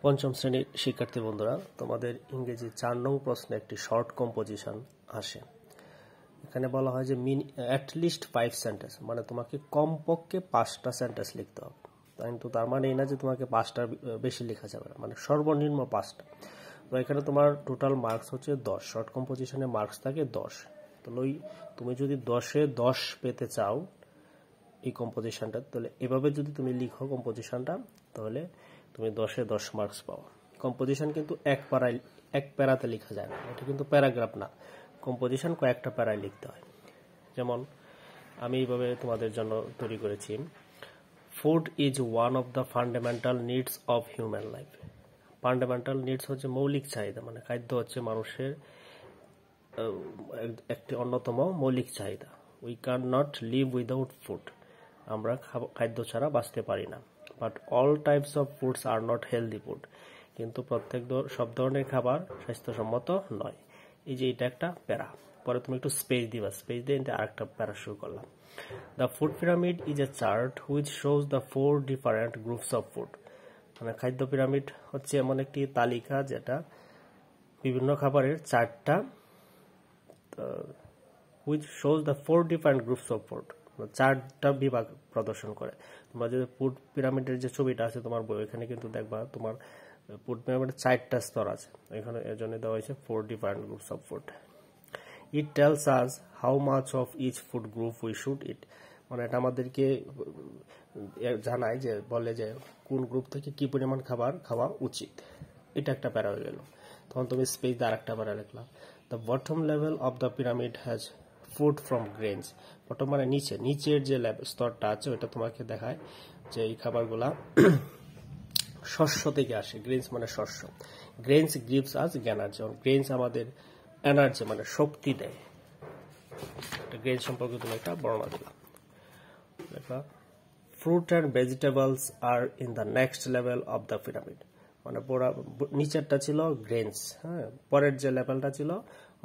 পঞ্চম শ্রেণীর শিক্ষার্থী বন্ধুরা, তোমাদের ইংরেজি 4 নং প্রশ্নে একটি শর্ট কম্পোজিশন আসে। এখানে বলা হয় যে অ্যাটলিস্ট 5 সেন্টেন্স, মানে তোমাকে কমপক্ষে 5টা সেন্টেন্স লিখতে হবে। কিন্তু তার মানে এই না যে তোমাকে 5টার বেশি লেখা যাবে না, মানে সর্বনিম্ন 5টা। তো এখানে তোমার টোটাল মার্কস হচ্ছে 10। শর্ট কম্পোজিশনে মার্কস থাকে 10। তো তুমি যদি 10-এ 10 পেতে চাও এই কম্পোজিশনটা, তাহলে এভাবে যদি তুমি লিখো কম্পোজিশনটা, তাহলে তুমি 10-এ 10 মার্কস পাও। কম্পোজিশন কিন্তু এক প্যারাতে লেখা যায় না, এটা কিন্তু প্যারাগ্রাফ না। কম্পোজিশন কয়েকটা প্যারায় লিখতে হয়। যেমন আমি এইভাবে তোমাদের জন্য তৈরি করেছি, food is one of the fundamental needs of human life. Fundamental needs হচ্ছে মৌলিক চাহিদা, মানে খাদ্য হচ্ছে মানুষের একটি অন্যতম মৌলিক চাহিদা। We can not live without food, আমরা খাদ্য ছাড়া বাঁচতে পারি না। But all types of foods are not healthy food, কিন্তু সব ধরনের খাবার স্বাস্থ্যসম্মত নয়। এই যে এটা একটা প্যারা, পরে তুমি একটু স্পেস দিবা, স্পেস দিয়ে আরেকটা প্যারা শুরু করলাম। The food pyramid is a chart which shows the 4 different groups of food. মানে খাদ্য পিরামিড হচ্ছে এমন একটি তালিকা যেটা বিভিন্ন খাবারের 4টা which shows the 4 different groups of food, 4টা বিভাগ প্রদর্শন করে। তোমরা যদি ফুড পিরামিডের যে ছবিটা আছে তোমার বই, এখানে কিন্তু দেখবা তোমার ফুড পিরামিডের 4টা স্তর আছে। এখানে এর জন্য দেওয়া হয়েছে 4 different groups of food. It tells us how much of each food group we should eat. মানে এটা আমাদেরকে জানায়, যে বলে যে কোন গ্রুপ থেকে কি পরিমাণ খাবার খাওয়া উচিত। এটা একটা প্যারা হয়ে গেল। তখন তুমি স্পেস দিয়ে আরেকটা প্যারা লিখলাম। The bottom level of the pyramid has food from grains. Bottom মানে নিচের যে স্তরটা আছে ওটা তোমাকে দেখায় যে এই খাবারগুলা শস্য থেকে আসে। গ্রেনস মানে শস্য। Grains gives us energy. Grains আমাদের এনার্জি মানে শক্তি দেয়। গ্রেন সম্পর্কে তুমি একটা বর্ণনা দিলাম। Fruit and vegetables are in the next level of the pyramid. মানে নিচেরটা ছিল গ্রেনস, হ্যাঁ, পরের যে লেভেলটা ছিল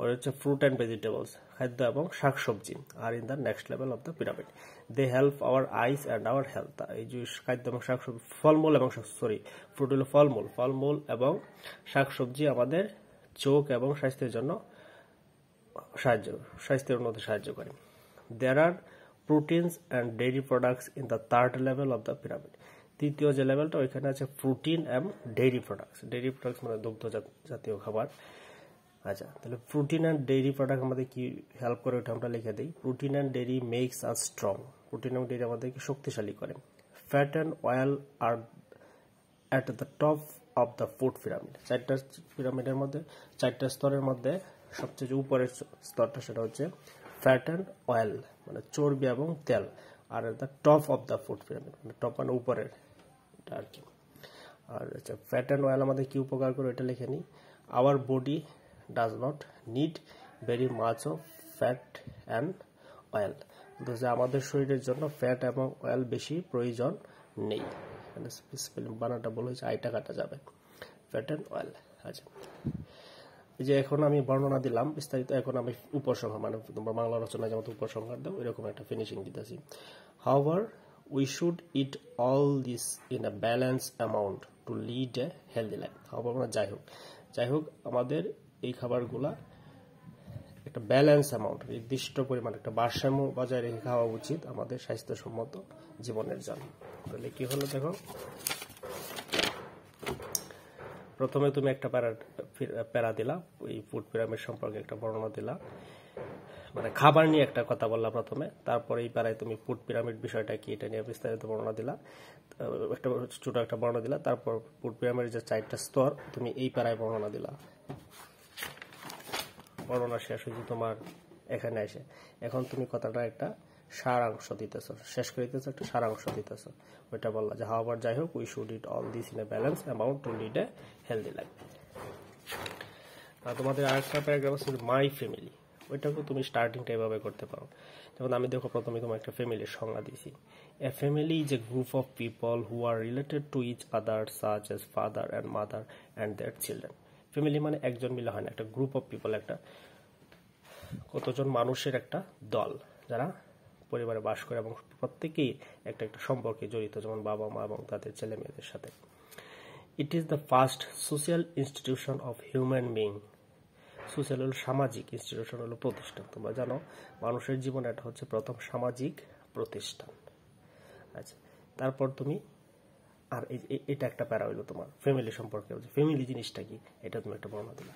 ওটা হচ্ছে ফ্রুট অ্যান্ড ভেজিটেবলস, খাদ্য এবং শাকসবজি। আর in the next level of the pyramid they help our eyes and our health. এই যে খাদ্য এবং শাকসবজি, ফলমূল এবং ফ্রুট হলো ফলমূল এবং শাকসবজি আমাদের চোখ এবং স্বাস্থ্যের জন্য স্বাস্থ্যের উন্নতি সাহায্য করে। There are proteins and dairy products in the third level of the pyramid. তৃতীয় যে লেভেলটা ওইখানে আছে প্রোটিন এবং ডেইরি প্রোডাক্টস। ডেইরি প্রোডাক্টস মানে দুগ্ধ জাতীয় খাবার। আচ্ছা, তাহলে প্রোটিন অ্যান্ড ডেইরি প্রোডাক্ট আমাদের কি হেল্প করে ওটা আমরা লিখে দিই। Protein and dairy makes us strong. Protein এবং ডেইরি আমাদেরকে শক্তিশালী করে। Fat and oil are at the top of the food pyramid. 4টা পিরামিডের মধ্যে 4টা স্তরের মধ্যে সবচেয়ে উপরের স্তরটা সেটা হচ্ছে ফ্যাট অ্যান্ড অয়েল, মানে চর্বি এবং তেল। Are the top of the food pyramid, মানে টপ মানে উপরের আর কি। আর ফ্যাট অ্যান্ড অয়েল আমাদের কি উপকার করে এটা লিখে নিই। Our body does not need very much of fat and oil. আমাদের শরীরের জন্য ফ্যাট এবং অয়েল বেশি প্রয়োজন নেই। বানানটা বলে হচ্ছে আইটা কাটা যাবে, ফ্যাট অ্যান্ড অয়েল। আচ্ছা, এই যে এখন আমি বর্ণনা দিলাম বিস্তারিত, এখন আমি উপসংহার, মানে তোমরা বাংলা রচনায় যেমন উপসংহার দাও এরকম একটা ফিনিশিং দিতেছি। However we should eat all this in a balanced amount to lead a healthy life. যাই হোক আমাদের এই খাবারগুলা একটা ব্যালেন্স অ্যামাউন্ট, নির্দিষ্ট পরিমাণ, একটা ভারসাম্য বজায় রেখে খাওয়া উচিত আমাদের স্বাস্থ্যসম্মত জীবনের জন্য। তাহলে কি হলো দেখো, প্রথমে তুমি একটা প্যারা দিলা, ওই ফুড পিরামিড সম্পর্কে একটা বর্ণনা দিলা, মানে খাবার নিয়ে একটা কথা বললাম প্রথমে। তারপরে এই প্যারায় তুমি ফুড পিরামিড বিষয়টা কি এটা নিয়ে বিস্তারিত বর্ণনা দিলা, একটা ছোট একটা বর্ণনা দিলা। তারপর ফুড পিরামিডের যে 4টা স্তর তুমি এই প্যারায় বর্ণনা দিলা। বর্ণনা শেষ হয়েছে তোমার এখানে এসে। এখন তুমি কথাটা একটা সারাংশ দিতেছো, শেষ করে দিতেছো, একটা সারাংশ দিতেছো। ওইটা বললা যে হাউএভার, যাই হোক, we should eat all this in a balance amount to lead a healthy life. আর তোমাদের আরেকটা প্যারাগ্রাফ আছে মাই ফ্যামিলি, ওইটাকে তুমি স্টার্টিংটা এভাবে করতে পারো। যেমন আমি দেখো প্রথমে তোমার একটা ফ্যামিলির সংজ্ঞা দিয়েছি। A family is a group of people who are related to each other such as father and mother and their children. Family মানে একজন মিলে হয় না, একটা গ্রুপ অফ পিপল, একটা কতজন মানুষের একটা দল যারা পরিবারে বাস করে এবং প্রত্যেকেই একটা সম্পর্কে জড়িত, যেমন বাবা মা এবং তাদের ছেলে মেয়েদের সাথে। It is the first social institution of human being. Social হলো সামাজিক, ইনস্টিটিউশন হলো প্রতিষ্ঠান। তোমরা জানো মানুষের জীবনে এটা হচ্ছে প্রথম সামাজিক প্রতিষ্ঠান। আচ্ছা, তারপর তুমি আর এটা একটা প্যারা হইলো তোমার ফ্যামিলি সম্পর্কে, ফ্যামিলি জিনিসটা কি এটা তুমি একটা বর্ণনা দিলা।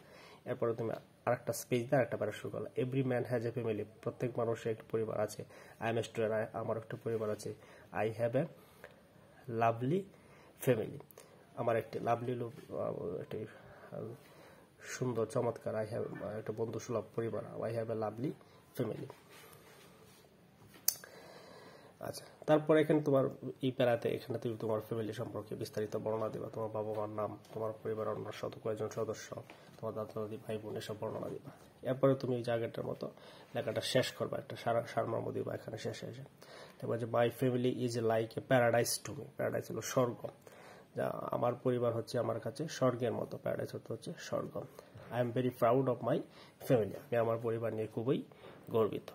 এরপরে তুমি আর একটা স্পেস দিয়ে একটা প্যারা শুরু করলা। Every man has a family, প্রত্যেক মানুষের একটা পরিবার আছে। আই এম এ স্টুডেন্ট, আমার একটা পরিবার আছে। I have a lovely family, আমার একটি লাভলি একটি সুন্দর চমৎকার আই হ্যাভ একটা বন্ধু সুলভ পরিবার। I have a lovely family. আচ্ছা, তারপর এখানে তোমার এই প্যারাতে এখানে তুমি তোমার ফ্যামিলি সম্পর্কে বিস্তারিত বর্ণনা দিবা। তোমার বাবা মার নাম, তোমার পরিবারের অন্য কয়েকজন সদস্য, তোমার দাদা দাদি, ভাই বোন, এসব বর্ণনা দিবা। এরপরে তুমি এই জায়গাটার মতো লেখাটা শেষ করবা, একটা সারমর্ম দিবা এখানে শেষে এসে। তারপর যে my family is like a paradise to me. Paradise হলো স্বর্গ, যা আমার পরিবার হচ্ছে আমার কাছে স্বর্গের মতো। প্যারাডাইস হচ্ছে স্বর্গ। I am very proud of my family, আমি আমার পরিবার নিয়ে খুবই গর্বিত।